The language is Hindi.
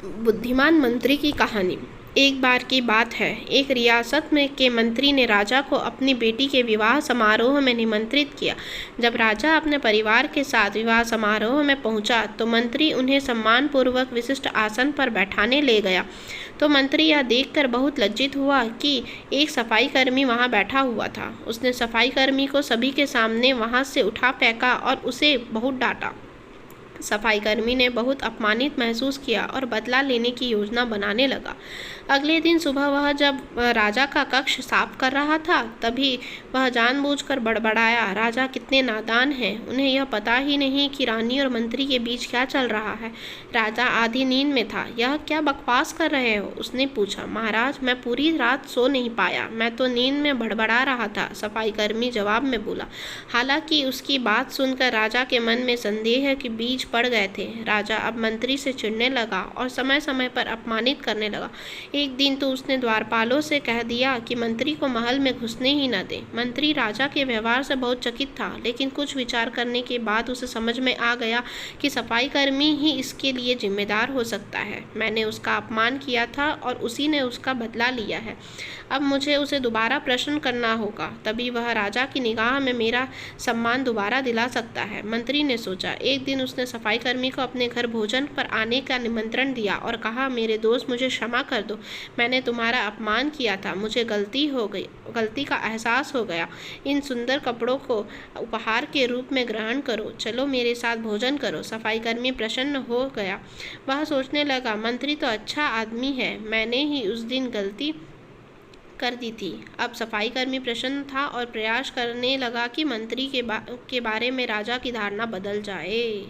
बुद्धिमान मंत्री की कहानी। एक बार की बात है, एक रियासत में के मंत्री ने राजा को अपनी बेटी के विवाह समारोह में निमंत्रित किया। जब राजा अपने परिवार के साथ विवाह समारोह में पहुंचा तो मंत्री उन्हें सम्मानपूर्वक विशिष्ट आसन पर बैठाने ले गया। तो मंत्री यह देखकर बहुत लज्जित हुआ कि एक सफाई कर्मी वहां बैठा हुआ था। उसने सफाई कर्मी को सभी के सामने वहां से उठा फेंका और उसे बहुत डांटा। सफाई कर्मी ने बहुत अपमानित महसूस किया और बदला लेने की योजना बनाने लगा। अगले दिन सुबह वह जब राजा का कक्ष साफ कर रहा था, तभी वह जानबूझकर बड़बड़ाया, राजा कितने नादान हैं, उन्हें यह पता ही नहीं कि रानी और मंत्री के बीच क्या चल रहा है। राजा आधी नींद में था। यह क्या बकवास कर रहे हो? उसने पूछा। महाराज, मैं पूरी रात सो नहीं पाया, मैं तो नींद में बड़बड़ा रहा था, सफाई कर्मी जवाब में बोला। हालांकि उसकी बात सुनकर राजा के मन में संदेह के बीज पड़ गए थे। राजा अब मंत्री से चिढ़ने लगा और समय समय पर अपमानित करने लगा। एक दिन तो उसने द्वारपालों से कह दिया कि मंत्री को महल में घुसने ही न दें। मंत्री राजा के व्यवहार से बहुत चकित था, लेकिन कुछ विचार करने के बाद उसे समझ में आ गया कि सफाई कर्मी ही इसके लिए जिम्मेदार हो सकता है। मैंने उसका अपमान किया था और उसी ने उसका बदला लिया है। अब मुझे उसे दोबारा प्रश्न करना होगा, तभी वह राजा की निगाह में मेरा सम्मान दोबारा दिला सकता है। मंत्री ने सोचा। एक दिन उसने सफाई कर्मी को अपने घर भोजन पर आने का निमंत्रण दिया और कहा, मेरे दोस्त, मुझे क्षमा कर दो, मैंने तुम्हारा अपमान किया था, मुझे गलती का एहसास हो गया। इन सुंदर कपड़ों को उपहार के रूप में ग्रहण करो, चलो मेरे साथ भोजन करो। सफाई कर्मी प्रसन्न हो गया। वह सोचने लगा, मंत्री तो अच्छा आदमी है, मैंने ही उस दिन गलती कर दी थी। अब सफाई कर्मी प्रसन्न था और प्रयास करने लगा कि मंत्री के बारे में राजा की धारणा बदल जाए।